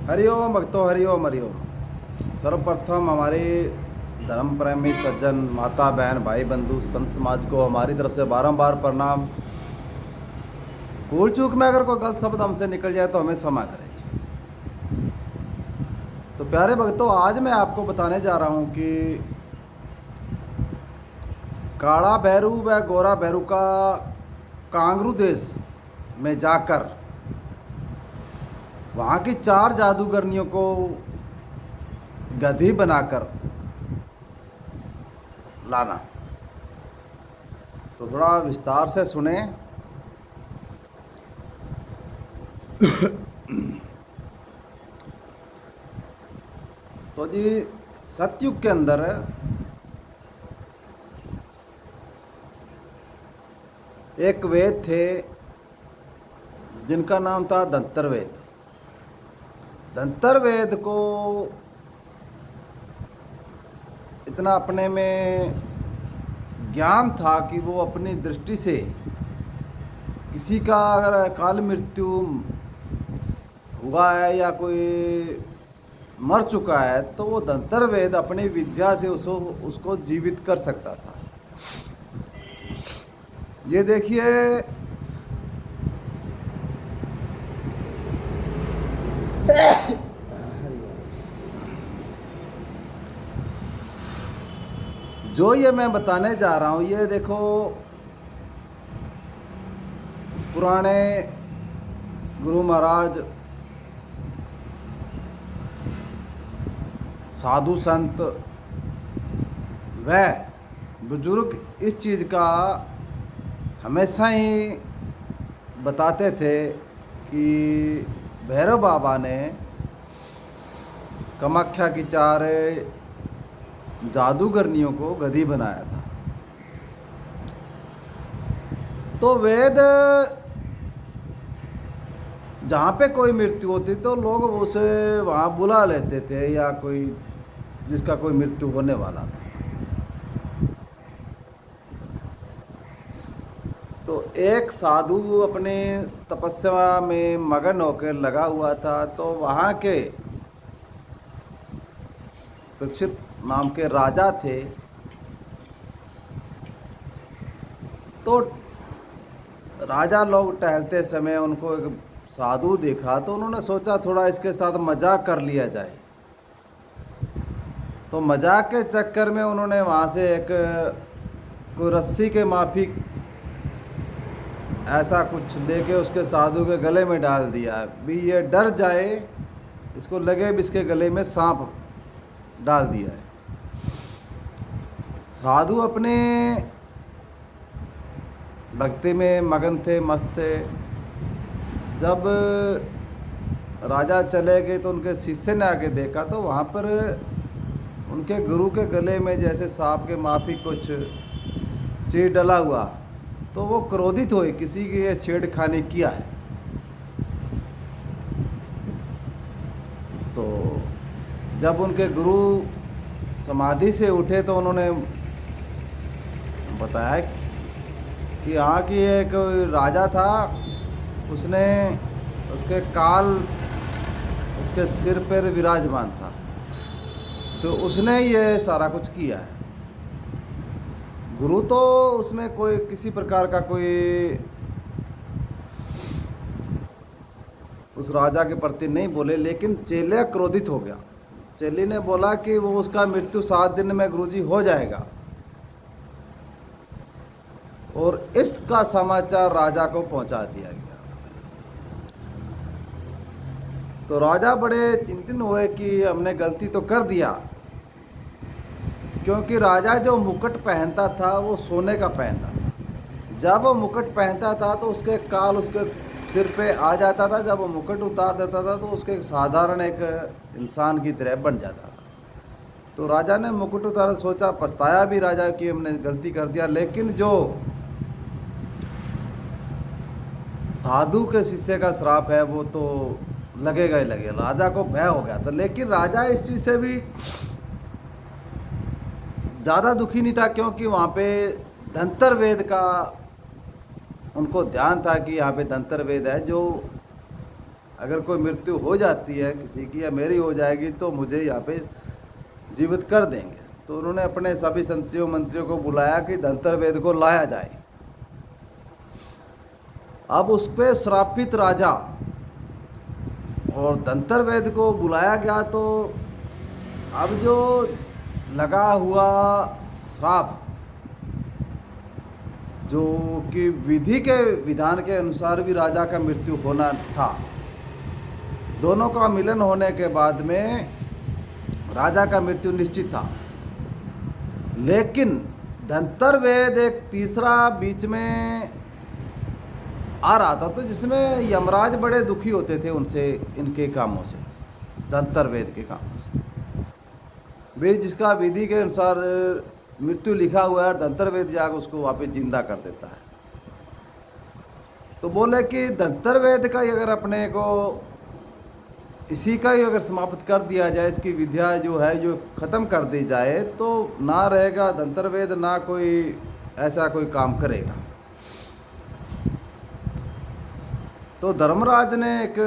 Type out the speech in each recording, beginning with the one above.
हरिओम भक्तों, हरिओम हरिओम। सर्वप्रथम हमारे धर्म प्रेमी सज्जन माता बहन भाई बंधु संत समाज को हमारी तरफ से बारंबार प्रणाम। भूल चूक में अगर कोई गलत शब्द हमसे निकल जाए तो हमें क्षमा करें। तो प्यारे भक्तों, आज मैं आपको बताने जा रहा हूँ कि काला भैरू व गोरा भैरू का कांगरू देश में जाकर वहाँ की 4 जादूगरनियों को गधी बनाकर लाना। तो थोड़ा विस्तार से सुने। तो जी, सतयुग के अंदर एक वेद थे जिनका नाम था दंतर वेद। दंतर वेद को इतना अपने में ज्ञान था कि वो अपनी दृष्टि से किसी का अगर काल मृत्यु हुआ है या कोई मर चुका है तो वो दंतर वेद अपनी विद्या से उसको जीवित कर सकता था। ये देखिए, जो ये मैं बताने जा रहा हूँ, ये देखो पुराने गुरु महाराज, साधु संत व बुजुर्ग इस चीज़ का हमेशा ही बताते थे कि भैरव बाबा ने कामाख्या की 4 जादूगरनियों को गधी बनाया था। तो वेद जहाँ पे कोई मृत्यु होती तो लोग उसे वहाँ बुला लेते थे, या कोई जिसका कोई मृत्यु होने वाला था। तो एक साधु अपने तपस्या में मगन होकर लगा हुआ था। तो वहाँ के परीक्षित नाम के राजा थे। तो राजा लोग टहलते समय उनको एक साधु देखा, तो उन्होंने सोचा थोड़ा इसके साथ मजाक कर लिया जाए। तो मजाक के चक्कर में उन्होंने वहाँ से एक कोई रस्सी के माफिक ऐसा कुछ लेके उसके साधु के गले में डाल दिया भी ये डर जाए, इसको लगे भी इसके गले में सांप डाल दिया है। साधु अपने भक्ति में मगन थे, मस्त थे। जब राजा चले गए तो उनके शिष्य ने आके देखा तो वहाँ पर उनके गुरु के गले में जैसे सांप के माफी कुछ चीज डला हुआ। तो वो क्रोधित हुए, किसी की ये छेड़खानी किया है। तो जब उनके गुरु समाधि से उठे तो उन्होंने बताया कि यहाँ की एक राजा था, उसने उसके काल उसके सिर पर विराजमान था, तो उसने ये सारा कुछ किया है। गुरु तो उसमें कोई किसी प्रकार का कोई उस राजा के प्रति नहीं बोले, लेकिन चेले क्रोधित हो गया। चेले ने बोला कि वो उसका मृत्यु 7 दिन में गुरुजी हो जाएगा, और इसका समाचार राजा को पहुंचा दिया गया। तो राजा बड़े चिंतित हुए कि हमने गलती तो कर दिया, क्योंकि राजा जो मुकुट पहनता था वो सोने का पहनता था। जब वो मुकुट पहनता था तो उसके काल उसके सिर पे आ जाता था। जब वो मुकुट उतार देता था तो उसके साधारण एक इंसान की तरह बन जाता था। तो राजा ने मुकुट उतारा, सोचा, पछताया भी राजा कि हमने गलती कर दिया। लेकिन जो साधु के शिष्य का श्राप है वो तो लगेगा ही लगेगा। राजा को भय हो गया था, लेकिन राजा इस चीज़ से भी ज़्यादा दुखी नहीं था, क्योंकि वहाँ पे दंतर वेद का उनको ध्यान था कि यहाँ पे दंतर वेद है जो अगर कोई मृत्यु हो जाती है किसी की या मेरी हो जाएगी तो मुझे यहाँ पे जीवित कर देंगे। तो उन्होंने अपने सभी मंत्रियों को बुलाया कि धंतरवेद को लाया जाए। अब उस पे श्रापित राजा और धंतरवेद को बुलाया गया, तो अब जो लगा हुआ श्राप, जो कि विधि के विधान के अनुसार भी राजा का मृत्यु होना था, दोनों का मिलन होने के बाद में राजा का मृत्यु निश्चित था। लेकिन धंतरवेद एक तीसरा बीच में आ रहा था, तो जिसमें यमराज बड़े दुखी होते थे उनसे, इनके कामों से, धंतरवेद के कामों से। वे जिसका विधि के अनुसार मृत्यु लिखा हुआ है, धंतरवेद जाकर उसको वापस जिंदा कर देता है। तो बोले कि धंतरवेद का अगर अपने को इसी का ही अगर समाप्त कर दिया जाए, इसकी विद्या जो है जो ख़त्म कर दी जाए, तो ना रहेगा धंतरवेद, ना कोई ऐसा कोई काम करेगा। तो धर्मराज ने एक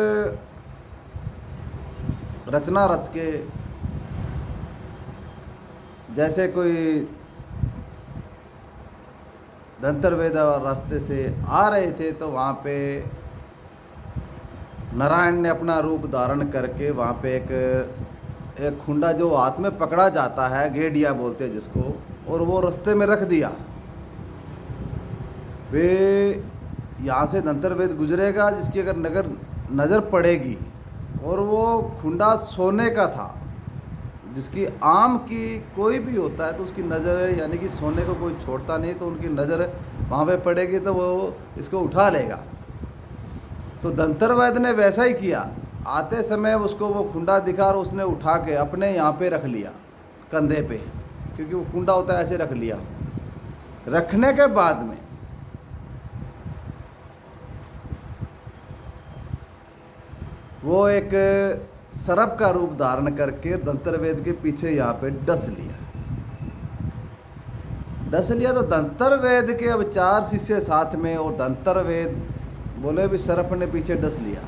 रचना रच के, जैसे कोई धंतरवेद रास्ते से आ रहे थे, तो वहाँ पे नारायण ने अपना रूप धारण करके वहाँ पे एक खुंडा जो हाथ में पकड़ा जाता है, गेडिया बोलते हैं जिसको, और वो रास्ते में रख दिया। वे यहाँ से धंतरवेद गुजरेगा, जिसकी अगर नज़र पड़ेगी, और वो खुंडा सोने का था, जिसकी आम की कोई भी होता है तो उसकी नज़र, यानी कि सोने को कोई छोड़ता नहीं, तो उनकी नज़र वहाँ पे पड़ेगी तो वो इसको उठा लेगा। तो धंतरवेद ने वैसा ही किया। आते समय उसको वो खुंडा दिखा और उसने उठा के अपने यहाँ पे रख लिया, कंधे पे, क्योंकि वो खुंडा होता है, ऐसे रख लिया। रखने के बाद में वो एक सर्प का रूप धारण करके धंतरवेद के पीछे यहाँ पे डस लिया। तो धंतरवेद के अब 4 शिष्य साथ में, और धंतरवेद बोले भी सर्प ने पीछे डस लिया।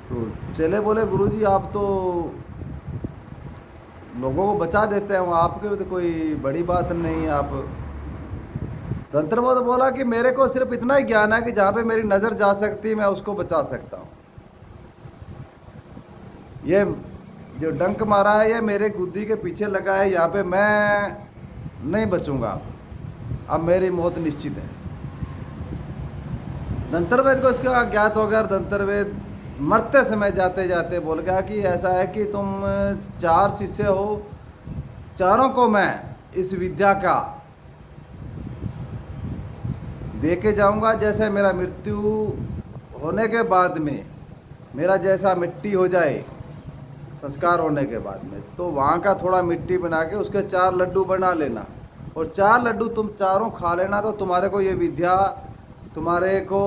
तो चले बोले गुरुजी आप तो लोगों को बचा देते हैं, आपके भी तो कोई बड़ी बात नहीं है आप। धंतरवेद बोला कि मेरे को सिर्फ इतना ही ज्ञान है कि जहाँ पे मेरी नज़र जा सकती है मैं उसको बचा सकता हूँ। ये जो डंक मारा है ये मेरे गुद्दी के पीछे लगा है, यहाँ पे मैं नहीं बचूंगा, अब मेरी मौत निश्चित है। धंतरवेद को इसका ज्ञात हो गया, और धंतरवेद मरते समय जाते जाते बोल गया कि ऐसा है कि तुम 4 शिष्य हो, चारों को मैं इस विद्या का दे के जाऊँगा। जैसे मेरा मृत्यु होने के बाद में मेरा जैसा मिट्टी हो जाए संस्कार होने के बाद में, तो वहाँ का थोड़ा मिट्टी बना के उसके 4 लड्डू बना लेना, और 4 लड्डू तुम चारों खा लेना, तो तुम्हारे को ये विद्या तुम्हारे को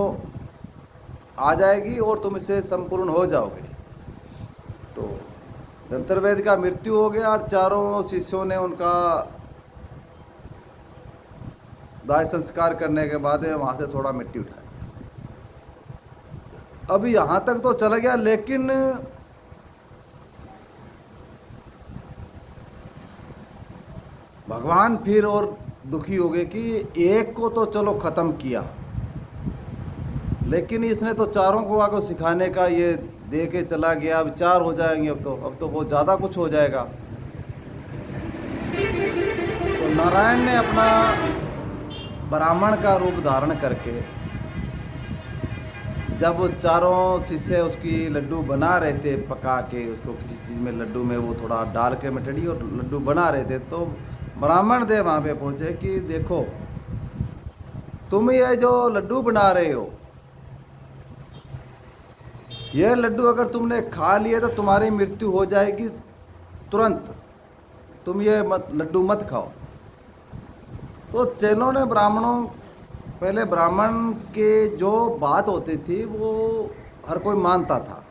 आ जाएगी और तुम इससे संपूर्ण हो जाओगे। तो धंतरवेद का मृत्यु हो गया, और चारों शिष्यों ने उनका दाह संस्कार करने के बाद वहाँ से थोड़ा मिट्टी उठाई। अभी यहाँ तक तो चला गया, लेकिन भगवान फिर और दुखी हो गए कि एक को तो चलो ख़त्म किया, लेकिन इसने तो चारों को आगे सिखाने का ये दे के चला गया। अब 4 हो जाएंगे, अब तो बहुत ज़्यादा कुछ हो जाएगा। तो नारायण ने अपना ब्राह्मण का रूप धारण करके, जब चारों शिष्य उसकी लड्डू बना रहे थे, पका के उसको किसी चीज़ में लड्डू में वो थोड़ा डाल के मटड़ी और लड्डू बना रहे थे, तो ब्राह्मण देव वहाँ पे पहुँचे कि देखो तुम ये जो लड्डू बना रहे हो, ये लड्डू अगर तुमने खा लिए तो तुम्हारी मृत्यु हो जाएगी तुरंत, तुम ये लड्डू मत खाओ। तो चेलों ने पहले ब्राह्मण के जो बात होती थी वो हर कोई मानता था।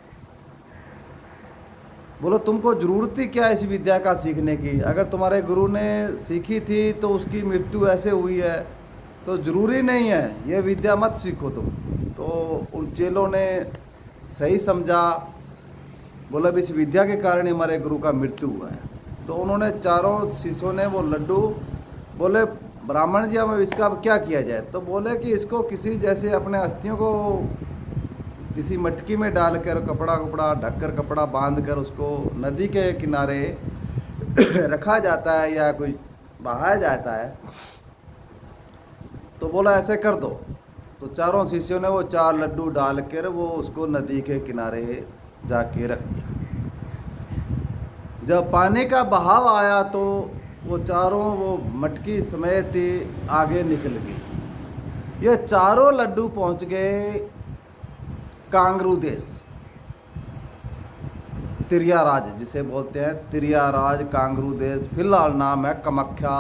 बोलो तुमको ज़रूरत ही क्या इस विद्या का सीखने की, अगर तुम्हारे गुरु ने सीखी थी तो उसकी मृत्यु ऐसे हुई है, तो ज़रूरी नहीं है ये विद्या मत सीखो तुम। तो उन चेलों ने सही समझा, बोला भी इस विद्या के कारण ही हमारे गुरु का मृत्यु हुआ है। तो उन्होंने चारों शिष्यों ने वो लड्डू, बोले ब्राह्मण जी अब इसका अब क्या किया जाए? तो बोले कि इसको किसी जैसे अपने अस्थियों को किसी मटकी में डालकर कपड़ा कपड़ा ढककर कपड़ा बांध कर उसको नदी के किनारे रखा जाता है या कोई बहाया जाता है। तो बोला ऐसे कर दो। तो चारों शिष्यों ने वो 4 लड्डू डालकर वो उसको नदी के किनारे जाके रख दिया। जब पानी का बहाव आया तो वो चारों वो मटकी समेत ही आगे निकल गई। ये चारों लड्डू पहुंच गए कांगरू देश, तिरियाराज जिसे बोलते हैं, तिरियाराज कांगरू देश। फिलहाल नाम है कामाख्या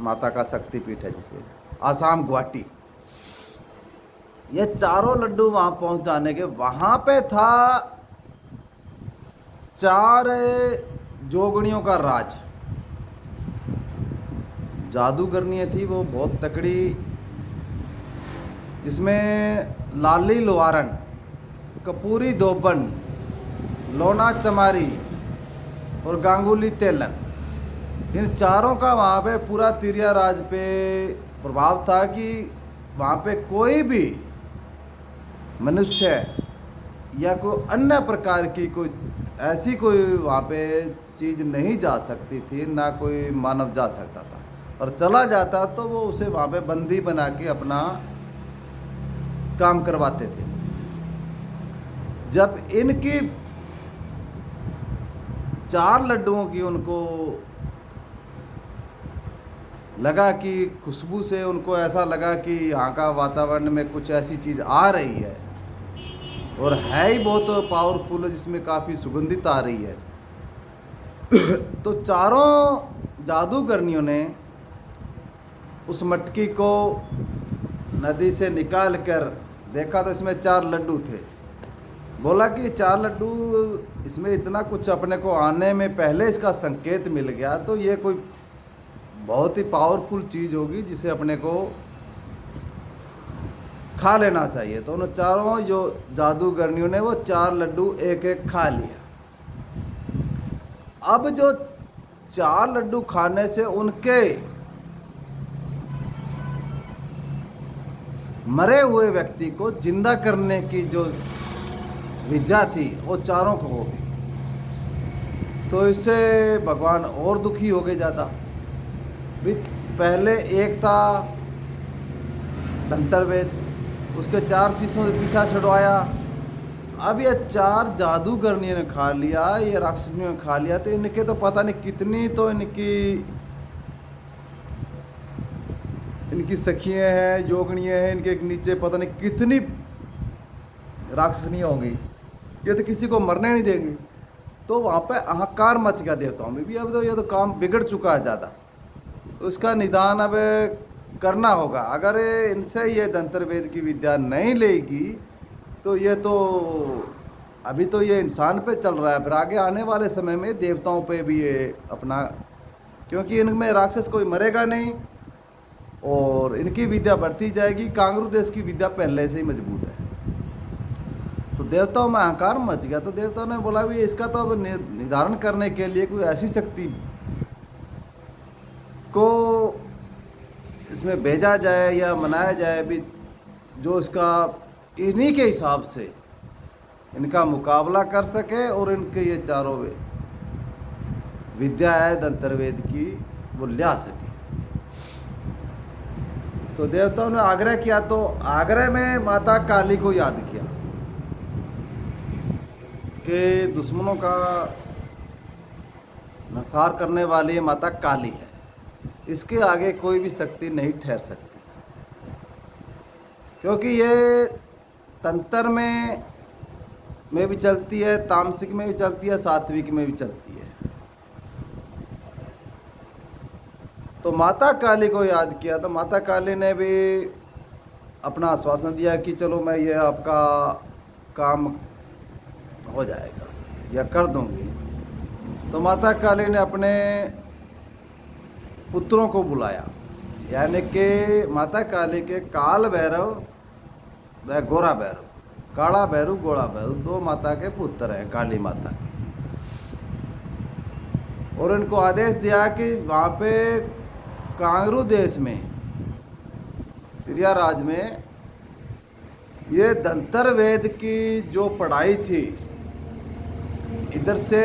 माता का शक्तिपीठ है, जिसे आसाम गुवाहाटी। ये चारों लड्डू वहां पहुंच जाने के, वहां पे था 4 जोगणियों का राज। जादूगरनी थी वो बहुत तकड़ी, जिसमें लाली लोहारन, कपूरी दोबन, लोना चमारी और गांगुली तेलन, इन चारों का वहाँ पे पूरा तिरिया राज पे प्रभाव था कि वहाँ पे कोई भी मनुष्य या कोई अन्य प्रकार की कोई ऐसी कोई वहाँ पे चीज़ नहीं जा सकती थी, ना कोई मानव जा सकता था। और चला जाता तो वो उसे वहाँ पे बंदी बना के अपना काम करवाते थे। जब इनकी 4 लड्डुओं की उनको लगा कि खुशबू से उनको ऐसा लगा कि यहाँ का वातावरण में कुछ ऐसी चीज़ आ रही है और है ही बहुत पावरफुल, जिसमें काफ़ी सुगंधित आ रही है। तो चारों जादूगरनियों ने उस मटकी को नदी से निकाल कर देखा तो इसमें 4 लड्डू थे। बोला कि 4 लड्डू, इसमें इतना कुछ अपने को आने में पहले इसका संकेत मिल गया, तो ये कोई बहुत ही पावरफुल चीज़ होगी जिसे अपने को खा लेना चाहिए। तो उन चारों जो जादूगरनियों ने वो 4 लड्डू एक एक खा लिया। अब जो 4 लड्डू खाने से उनके मरे हुए व्यक्ति को जिंदा करने की जो विद्या थी वो चारों को हो गई। तो इससे भगवान और दुखी हो गए ज़्यादा। भी पहले एक था धंतरवेद, उसके 4 शिष्यों से पीछा छुड़वाया। अब ये 4 जादूगरनियों ने खा लिया, ये राक्षसनियों ने खा लिया। तो इनके तो पता नहीं कितनी तो इनकी सखियाँ हैं, योगणियाँ हैं, इनके नीचे पता नहीं कितनी राक्षसनियाँ होंगी। ये तो किसी को मरने नहीं देंगी। तो वहाँ पे अहंकार मच गया देवताओं में भी। अब तो ये तो काम बिगड़ चुका है ज़्यादा, तो इसका निदान अब करना होगा। अगर इनसे ये धंतरवेद की विद्या नहीं लेगी तो ये तो अभी तो ये इंसान पे चल रहा है, फिर आगे आने वाले समय में देवताओं पे भी ये अपना, क्योंकि इनमें राक्षस कोई मरेगा नहीं और इनकी विद्या बढ़ती जाएगी। कांगरू देश की विद्या पहले से ही मजबूत है। तो देवताओं में अहंकार मच गया। तो देवताओं ने बोला भी इसका तो अब निर्धारण करने के लिए कोई ऐसी शक्ति को इसमें भेजा जाए या मनाया जाए भी जो इसका इन्हीं के हिसाब से इनका मुकाबला कर सके और इनके ये चारों विद्या है धंतरवेद की वो ला सके। तो देवताओं ने आग्रह किया। तो आग्रह में माता काली को याद किया कि दुश्मनों का नसार करने वाली माता काली है, इसके आगे कोई भी शक्ति नहीं ठहर सकती, क्योंकि ये तंत्र में भी चलती है, तामसिक में भी चलती है, सात्विक में भी चलती है। तो माता काली को याद किया। तो माता काली ने भी अपना आश्वासन दिया कि चलो मैं ये आपका काम हो जाएगा या कर दूंगी। तो माता काली ने अपने पुत्रों को बुलाया, यानी कि माता काली के काल भैरव वह गोरा भैरू, काला भैरू गोरा भैरू, दो माता के पुत्र हैं काली माता के। और इनको आदेश दिया कि वहाँ पे कांगरू देश में, त्रियाराज में, ये धंतर वेद की जो पढ़ाई थी इधर से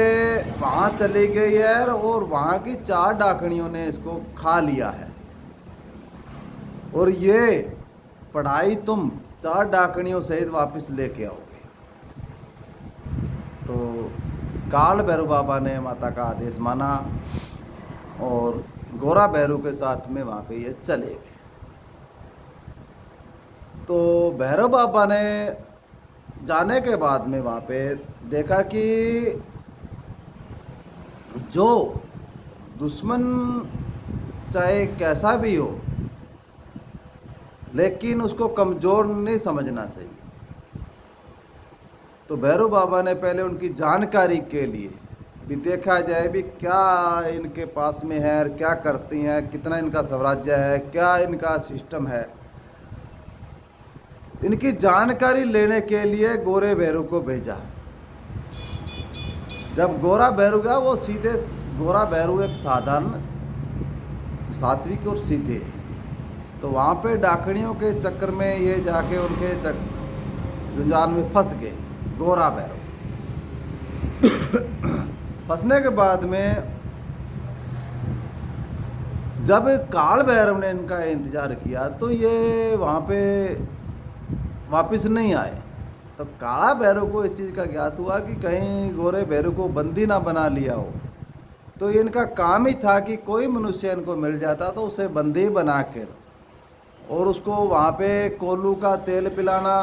वहाँ चली गई है और वहाँ की 4 डाकणियों ने इसको खा लिया है। और ये पढ़ाई तुम 4 डाकणियों सहित वापस लेके आओगे। तो काल भैरव बाबा ने माता का आदेश माना और गोरा भैरू के साथ में वहाँ पे ये चले गए। तो भैरव बाबा ने जाने के बाद में वहाँ पे देखा कि जो दुश्मन चाहे कैसा भी हो, लेकिन उसको कमज़ोर नहीं समझना चाहिए। तो भैरव बाबा ने पहले उनकी जानकारी के लिए भी देखा जाए भी क्या इनके पास में है और क्या करती हैं, कितना इनका साम्राज्य है, क्या इनका सिस्टम है, इनकी जानकारी लेने के लिए गोरे भैरू को भेजा। जब गोरा भैरू गया, वो सीधे, गोरा भैरू एक साधारण सात्विक और सीधे है। तो वहाँ पे डाकणियों के चक्कर में ये जाके उनके जुंजान में फंस गए गोरा भैरू। फंसने के बाद में जब काल भैरव ने इनका इंतज़ार किया तो ये वहाँ पे वापस नहीं आए। तो काला भैरव को इस चीज़ का ज्ञात हुआ कि कहीं गोरे भैरव को बंदी ना बना लिया हो। तो इनका काम ही था कि कोई मनुष्य इनको मिल जाता तो उसे बंदी बना कर और उसको वहाँ पे कोल्लू का तेल पिलाना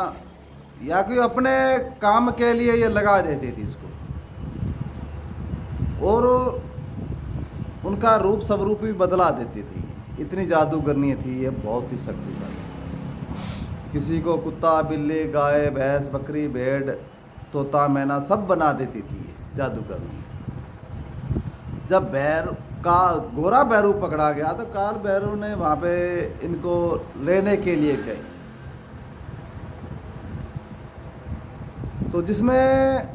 या कोई अपने काम के लिए ये लगा देती थी इसको। और उनका रूप स्वरूप भी बदला देती थी। इतनी जादूगरनी थी ये, बहुत ही शक्तिशाली। किसी को कुत्ता, बिल्ली, गाय, भैंस, बकरी, भेड़, तोता, मैना सब बना देती थी ये जादूगरनी। जब गोरा भैरू पकड़ा गया तो काल भैरू ने वहाँ पे इनको लेने के लिए गए। तो जिसमें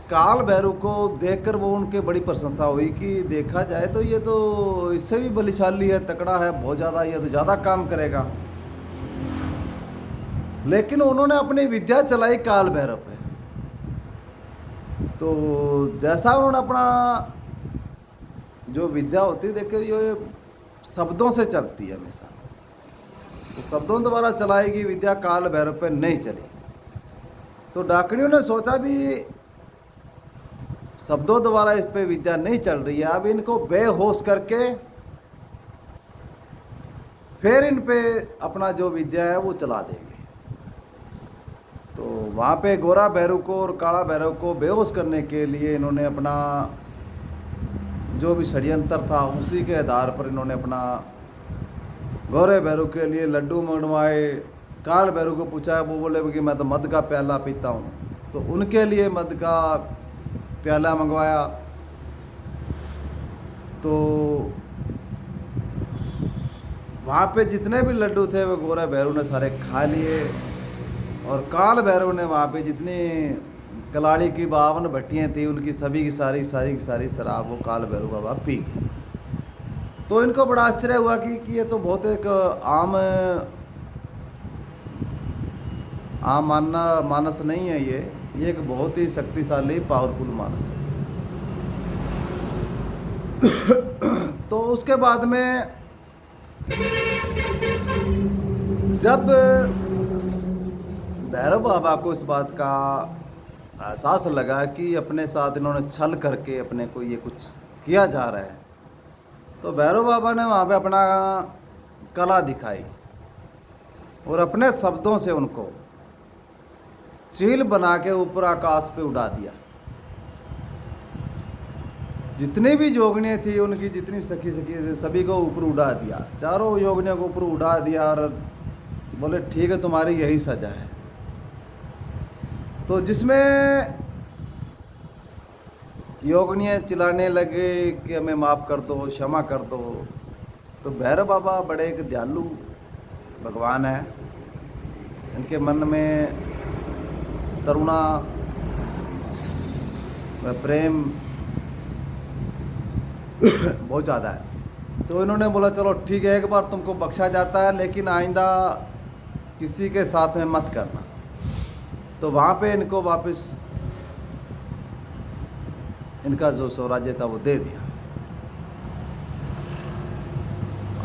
काल भैरू को देखकर वो उनके बड़ी प्रशंसा हुई कि देखा जाए तो ये तो इससे भी बलशाली है, तकड़ा है बहुत ज़्यादा, ये तो ज़्यादा काम करेगा। लेकिन उन्होंने अपनी विद्या चलाई काल भैरव पे। तो जैसा उन्होंने अपना जो विद्या होती है, देखो ये शब्दों से चलती है हमेशा, तो शब्दों द्वारा चलाएगी विद्या, काल भैरव पे नहीं चली। तो डाकणियों ने सोचा भी शब्दों द्वारा इस पे विद्या नहीं चल रही है, अब इनको बेहोश करके फिर इन पे अपना जो विद्या है वो चला देंगे। तो वहाँ पे गोरा भैरू को और काला भैरव को बेहोश करने के लिए इन्होंने अपना जो भी षड्यंत्र था उसी के आधार पर इन्होंने अपना गोरे भैरू के लिए लड्डू मंगवाए। काल भैरू को पूछा, वो बोले कि मैं तो मद का प्याला पीता हूँ, तो उनके लिए मद का प्याला मंगवाया। तो वहाँ पे जितने भी लड्डू थे वो गोरा भैरू ने सारे खा लिए। और काल भैरव ने वहाँ पे जितनी कलाड़ी की 52 भट्टियाँ थी उनकी सभी की सारी शराब वो काल भैरव बाबा पी गए। तो इनको बड़ा आश्चर्य हुआ कि ये तो बहुत एक आम मानस नहीं है, ये एक बहुत ही शक्तिशाली पावरफुल मानस है। तो उसके बाद में जब भैरव बाबा को इस बात का एहसास लगा कि अपने साथ इन्होंने छल करके अपने को ये कुछ किया जा रहा है, तो भैरव बाबा ने वहाँ पे अपना कला दिखाई और अपने शब्दों से उनको चील बना के ऊपर आकाश पे उड़ा दिया। जितनी भी योगिनियाँ थी उनकी जितनी सखी थी सभी को ऊपर उड़ा दिया, चारों योगिनियों को ऊपर उड़ा दिया और बोले ठीक है तुम्हारी यही सजा है। तो जिसमें योगिनियाँ चिल्लाने लगे कि हमें माफ़ कर दो, क्षमा कर दो। तो भैरव बाबा बड़े एक दयालु भगवान है, इनके मन में करुणा व प्रेम बहुत ज़्यादा है। तो इन्होंने बोला चलो ठीक है, एक बार तुमको बख्शा जाता है, लेकिन आइंदा किसी के साथ में मत करना। तो वहाँ पे इनको वापस इनका जो स्वराज्य था वो दे दिया।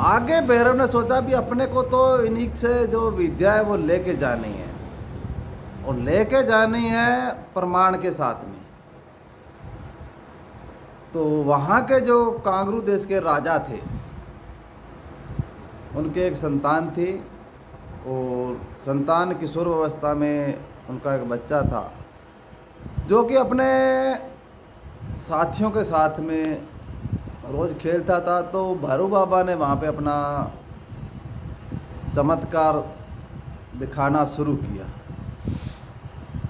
आगे भैरव ने सोचा भी अपने को तो इन्हीं से जो विद्या है वो लेके जानी है, और लेके जानी है प्रमाण के साथ में। तो वहाँ के जो कांगरू देश के राजा थे, उनके एक संतान थी, और संतान किशोर अवस्था में उनका एक बच्चा था जो कि अपने साथियों के साथ में रोज़ खेलता था। तो भैरव बाबा ने वहाँ पे अपना चमत्कार दिखाना शुरू किया।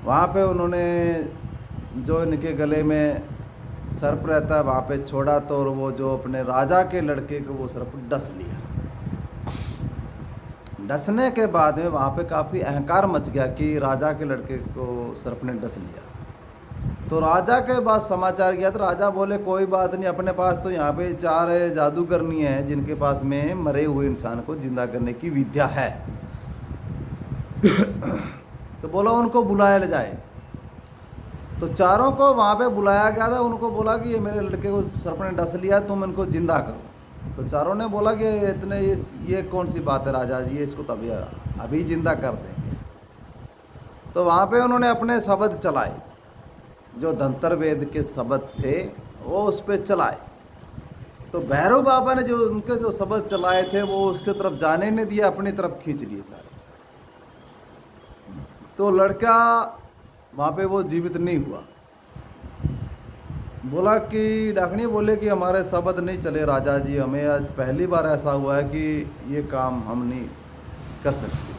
वहाँ पे उन्होंने जो इनके गले में सर्प रहता है वहाँ पे छोड़ा, तो और वो जो अपने राजा के लड़के को वो सर्प डस लिया। डसने के बाद में वहाँ पे काफ़ी अहंकार मच गया कि राजा के लड़के को सर्प ने डस लिया। तो राजा के पास समाचार गया, तो राजा बोले कोई बात नहीं, अपने पास तो यहाँ पे 4 जादूगरनी है जिनके पास में मरे हुए इंसान को जिंदा करने की विद्या है। तो बोला उनको बुलाया ले जाए। तो चारों को वहाँ पे बुलाया गया था। उनको बोला कि ये मेरे लड़के को सर्प ने डस लिया, तुम इनको जिंदा करो। तो चारों ने बोला कि इतने ये कौन सी बात है राजा जी, इसको तभी अभी जिंदा कर देंगे। तो वहाँ पे उन्होंने अपने शब्द चलाए, जो धंतर वेद के शब्द थे वो उस पर चलाए। तो भैरव बाबा ने जो उनके जो शब्द चलाए थे वो उसके तरफ जाने नहीं दिया, अपनी तरफ खींच लिए सारे। तो लड़का वहाँ पे वो जीवित नहीं हुआ। बोला कि डाकनी बोले कि हमारे शब्द नहीं चले राजा जी, हमें आज पहली बार ऐसा हुआ है कि ये काम हम नहीं कर सकते।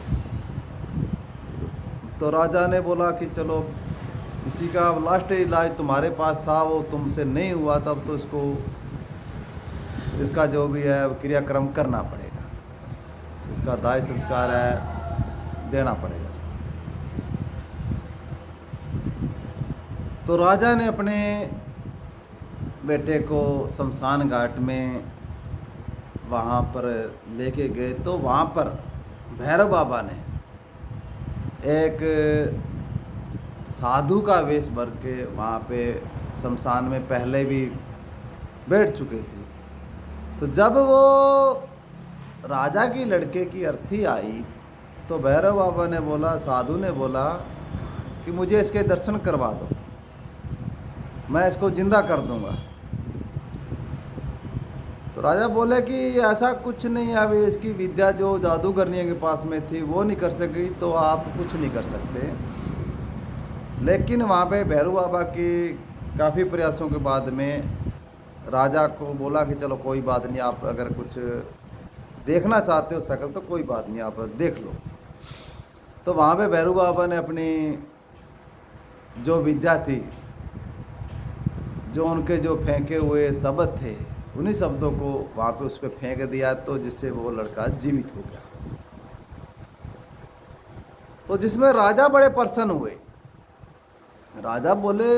तो राजा ने बोला कि चलो इसी का लास्ट इलाज तुम्हारे पास था, वो तुमसे नहीं हुआ, तब तो इसका जो भी है क्रियाक्रम करना पड़ेगा, इसका दाह संस्कार है देना पड़ेगा इसको। तो राजा ने अपने बेटे को शमशान घाट में वहाँ पर लेके गए। तो वहाँ पर भैरव बाबा ने एक साधु का वेश भर के वहाँ पे शमशान में पहले भी बैठ चुके थे। तो जब वो राजा की लड़के की अर्थी आई तो भैरव बाबा ने बोला, साधु ने बोला कि मुझे इसके दर्शन करवा दो, मैं इसको जिंदा कर दूंगा। तो राजा बोले कि ऐसा कुछ नहीं है, अभी इसकी विद्या जो जादूगरनियों के पास में थी वो नहीं कर सकी, तो आप कुछ नहीं कर सकते। लेकिन वहाँ पे भैरव बाबा की काफ़ी प्रयासों के बाद में राजा को बोला कि चलो कोई बात नहीं, आप अगर कुछ देखना चाहते हो शक्ल तो कोई बात नहीं, आप देख लो। तो वहाँ पे भैरव बाबा ने अपनी जो विद्या थी, जो उनके जो फेंके हुए शब्द थे, उन्हीं शब्दों को वहाँ पे उस पर फेंक दिया, तो जिससे वो लड़का जीवित हो गया। तो जिसमें राजा बड़े प्रसन्न हुए। राजा बोले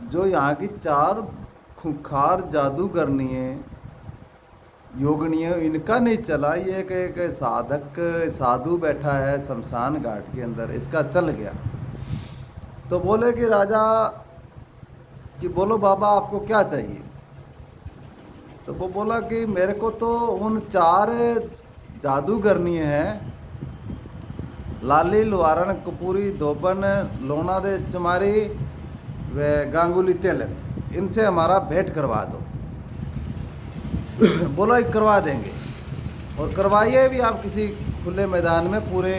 जो यहाँ की 4 खूंखार जादूगरनी है, योगिनी है, इनका नहीं चला, ये एक साधु बैठा है शमशान घाट के अंदर, इसका चल गया। तो बोले कि राजा कि बोलो बाबा आपको क्या चाहिए। तो वो बोला कि मेरे को तो उन 4 जादूगरनी हैं, लाली लुहारन कपूरी धोबन लोना दे चमारी व गांगुली तेलन, इनसे हमारा भेंट करवा दो। बोला करवा देंगे, और करवाइए भी आप किसी खुले मैदान में, पूरे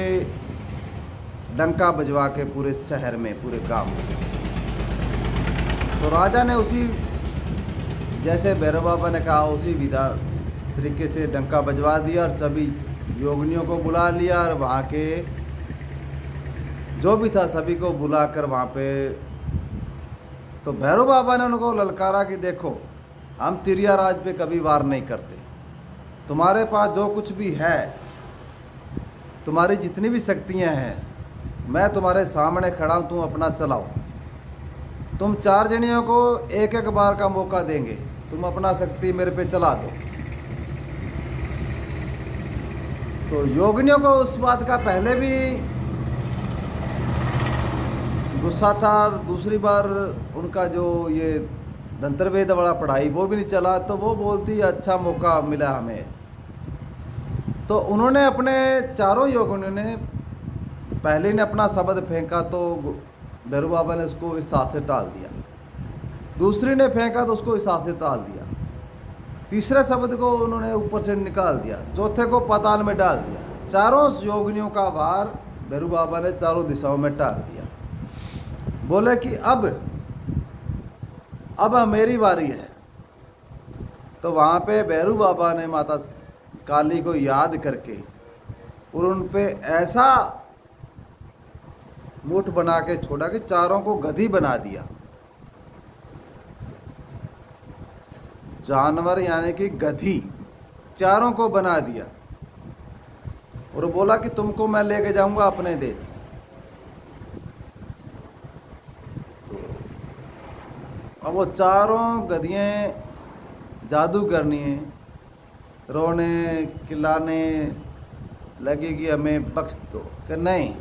डंका बजवा के पूरे शहर में, पूरे गांव में। तो राजा ने उसी जैसे भैरव बाबा ने कहा उसी विधा तरीके से डंका बजवा दिया और सभी योगिनियों को बुला लिया, और वहाँ के जो भी था सभी को बुलाकर वहाँ पे तो भैरव बाबा ने उनको ललकारा कि देखो हम तिरिया राज पे कभी वार नहीं करते, तुम्हारे पास जो कुछ भी है तुम्हारी जितनी भी शक्तियां हैं मैं तुम्हारे सामने खड़ा हूँ, तुम अपना चलाओ। तुम 4 जनियों को एक एक बार का मौका देंगे, तुम अपना शक्ति मेरे पे चला दो। तो योगिनियों को उस बात का पहले भी गुस्सा था, दूसरी बार उनका जो ये धंतरवेद वाला पढ़ाई वो भी नहीं चला, तो वो बोलती अच्छा मौका मिला हमें। तो उन्होंने अपने चारों योगिनियों ने पहले ने अपना शब्द फेंका तो भैरू बाबा ने उसको इस हाथ से टाल दिया, दूसरी ने फेंका तो उसको इस हाथ से टाल दिया, तीसरे शब्द को उन्होंने ऊपर से निकाल दिया, चौथे को पाताल में डाल दिया। चारों योगिनियों का भार भैरू बाबा ने चारों दिशाओं में टाल दिया। बोले कि अब मेरी बारी है। तो वहाँ पे भैरू बाबा ने माता काली को याद करके और उन पे ऐसा मुठ बना के छोड़ा कि चारों को गधी बना दिया। जानवर यानी कि गधी चारों को बना दिया और बोला कि तुमको मैं लेके जाऊंगा अपने देश। तो अब वो चारों गधियाँ जादू करनी है, रोने खिलाने लगी कि हमें बख्श दो, कि नहीं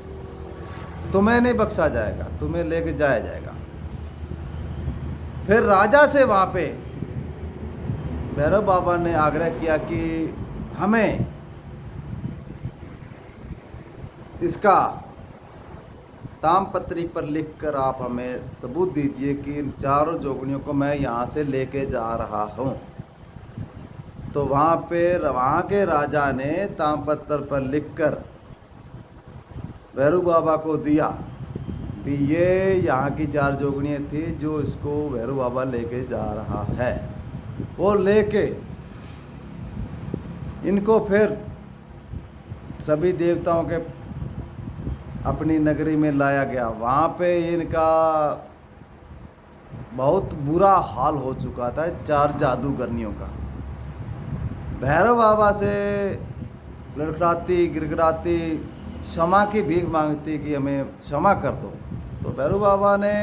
तुम्हें नहीं बख्शा जाएगा, तुम्हें लेके जाया जाएगा। फिर राजा से वहाँ पे भैरव बाबा ने आग्रह किया कि हमें इसका तामपत्री पर लिखकर आप हमें सबूत दीजिए कि इन चारों जोगनियों को मैं यहाँ से लेके जा रहा हूँ। तो वहाँ के राजा ने तामपत्र पर लिखकर भैरू बाबा को दिया कि ये यहाँ की 4 जोगनियाँ थी जो इसको भैरू बाबा लेके जा रहा है। वो लेके इनको फिर सभी देवताओं के अपनी नगरी में लाया गया। वहाँ पे इनका बहुत बुरा हाल हो चुका था 4 जादूगरनियों का। भैरव बाबा से लड़खड़ाती गिड़गिड़ाती क्षमा की भीख मांगती कि हमें क्षमा कर दो। तो भैरव बाबा ने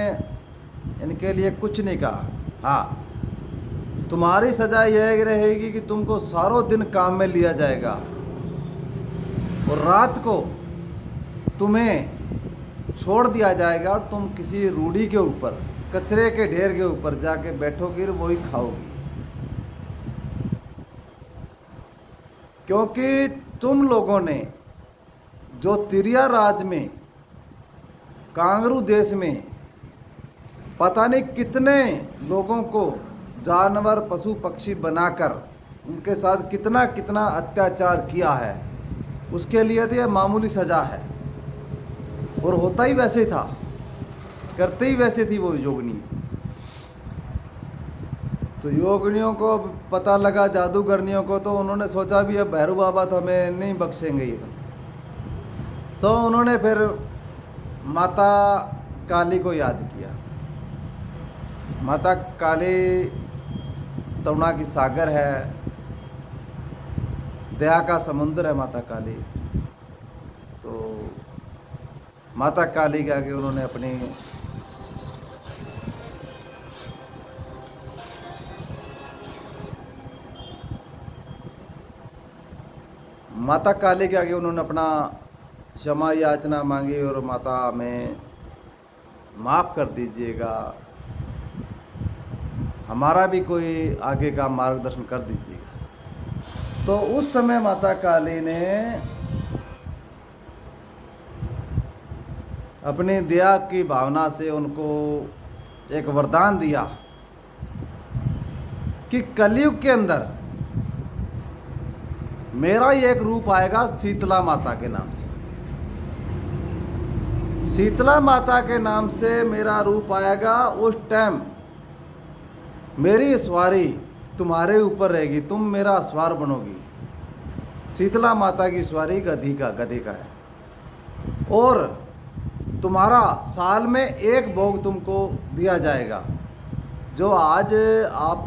इनके लिए कुछ नहीं कहा, हाँ तुम्हारी सज़ा यह रहेगी कि तुमको सारों दिन काम में लिया जाएगा और रात को तुम्हें छोड़ दिया जाएगा और तुम किसी रूढ़ी के ऊपर कचरे के ढेर के ऊपर जाके बैठोगी और वही खाओगी, क्योंकि तुम लोगों ने जो तिरिया राज में कांगरू देश में पता नहीं कितने लोगों को जानवर पशु पक्षी बनाकर उनके साथ कितना कितना अत्याचार किया है, उसके लिए तो यह मामूली सज़ा है। और होता ही वैसे था, करते ही वैसे थी वो योगिनी। तो योगिनियों को पता लगा जादूगरनियों को, तो उन्होंने सोचा भी अब भैरू बाबा तो हमें नहीं बख्शेंगे ये। तो उन्होंने फिर माता काली को याद किया। माता काली तरुणा की सागर है, दया का समुद्र है माता काली। तो माता काली के आगे उन्होंने अपनी माता काली के आगे उन्होंने अपना क्षमा याचना मांगी और माता हमें माफ़ कर दीजिएगा, हमारा भी कोई आगे का मार्गदर्शन कर दीजिएगा। तो उस समय माता काली ने अपनी दया की भावना से उनको एक वरदान दिया कि कलयुग के अंदर मेरा ही एक रूप आएगा शीतला माता के नाम से। शीतला माता के नाम से मेरा रूप आएगा। उस टाइम मेरी सवारी तुम्हारे ऊपर रहेगी, तुम मेरा सवार बनोगी। शीतला माता की सवारी गधी का है और तुम्हारा साल में एक भोग तुमको दिया जाएगा। जो आज आप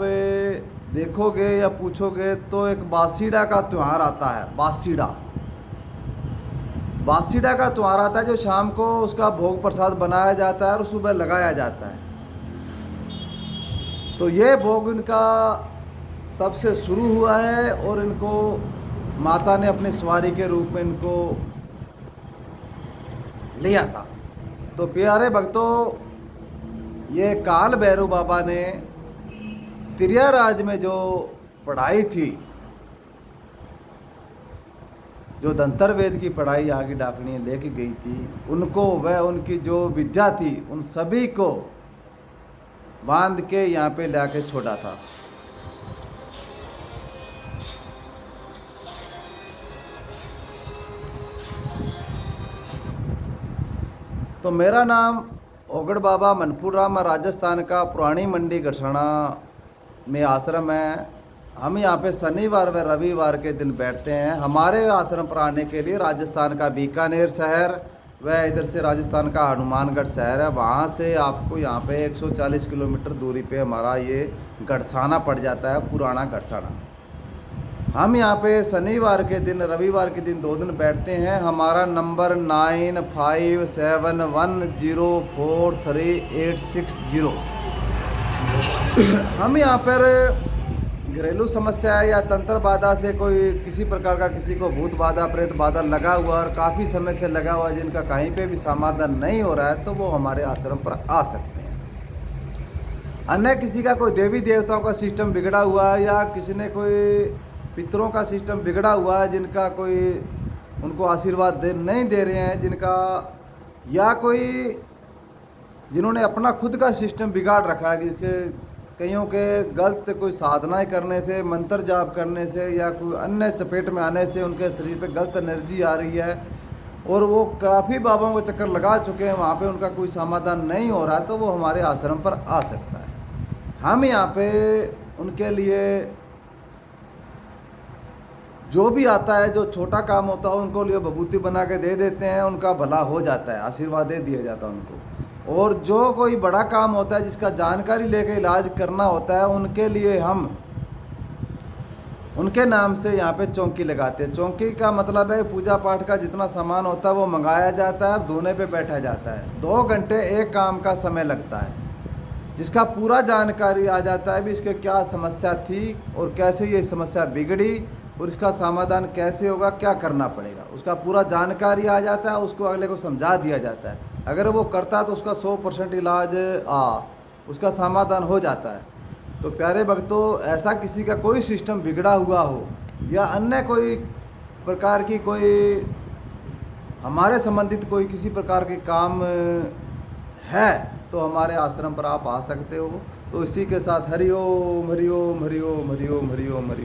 देखोगे या पूछोगे तो एक बासीड़ा का त्यौहार आता है, बासीड़ा। बासीडा का त्योहार आता है जो शाम को उसका भोग प्रसाद बनाया जाता है और सुबह लगाया जाता है। तो ये भोग इनका तब से शुरू हुआ है और इनको माता ने अपनी सवारी के रूप में इनको लिया था। तो प्यारे भक्तों, ये काल भैरव बाबा ने त्रिया राज में जो पढ़ाई थी, जो दंतर वेद की पढ़ाई यहाँ की डाकनी लेके गई थी, उनको वह उनकी जो विद्या थी उन सभी को बांध के यहाँ पे लाके छोड़ा था। तो मेरा नाम ओगड़ बाबा मनपुर राम, राजस्थान का पुरानी मंडी गढ़साना में आश्रम है। हम यहाँ पे शनिवार व रविवार के दिन बैठते हैं। हमारे आश्रम पर आने के लिए राजस्थान का बीकानेर शहर व इधर से राजस्थान का हनुमानगढ़ शहर है, वहाँ से आपको यहाँ पे 140 किलोमीटर दूरी पे हमारा ये गढ़साना पड़ जाता है, पुराना गढ़साना। हम यहाँ पे शनिवार के दिन रविवार के दिन 2 दिन बैठते हैं। हमारा नंबर 957110438660। हम यहाँ पर घरेलू समस्या या तंत्र बाधा से कोई किसी प्रकार का किसी को भूत बाधा प्रेत बाधा लगा हुआ और काफ़ी समय से लगा हुआ जिनका कहीं पे भी समाधान नहीं हो रहा है, तो वो हमारे आश्रम पर आ सकते हैं। अन्य किसी का कोई देवी देवताओं का सिस्टम बिगड़ा हुआ है या किसी ने कोई पितरों का सिस्टम बिगड़ा हुआ है, जिनका कोई उनको आशीर्वाद नहीं दे रहे हैं, जिनका या कोई जिन्होंने अपना खुद का सिस्टम बिगाड़ रखा है, जिसके कईयों के गलत कोई साधनाएं करने से, मंत्र जाप करने से या कोई अन्य चपेट में आने से उनके शरीर पे गलत एनर्जी आ रही है और वो काफ़ी बाबाओं को चक्कर लगा चुके हैं, वहाँ पे उनका कोई समाधान नहीं हो रहा है, तो वो हमारे आश्रम पर आ सकता है। हम यहाँ पे उनके लिए जो भी आता है, जो छोटा काम होता है उनको लिए विभूति बना के दे देते हैं, उनका भला हो जाता है, आशीर्वाद दे दिया जाता है उनको। और जो कोई बड़ा काम होता है जिसका जानकारी लेके इलाज करना होता है, उनके लिए हम उनके नाम से यहाँ पे चौकी लगाते हैं। चौकी का मतलब है पूजा पाठ का जितना सामान होता है वो मंगाया जाता है और धोने पे बैठा जाता है। 2 घंटे एक काम का समय लगता है, जिसका पूरा जानकारी आ जाता है भी इसके क्या समस्या थी और कैसे ये समस्या बिगड़ी और इसका समाधान कैसे होगा, क्या करना पड़ेगा, उसका पूरा जानकारी आ जाता है। उसको अगले को समझा दिया जाता है। अगर वो करता है तो उसका 100% इलाज उसका समाधान हो जाता है। तो प्यारे भक्तों, ऐसा किसी का कोई सिस्टम बिगड़ा हुआ हो या अन्य कोई प्रकार की कोई हमारे संबंधित कोई किसी प्रकार के काम है, तो हमारे आश्रम पर आप आ सकते हो। तो इसी के साथ हरि ओम हरि ओम हरि ओम हरि ओम हरि ओम हरि ओम।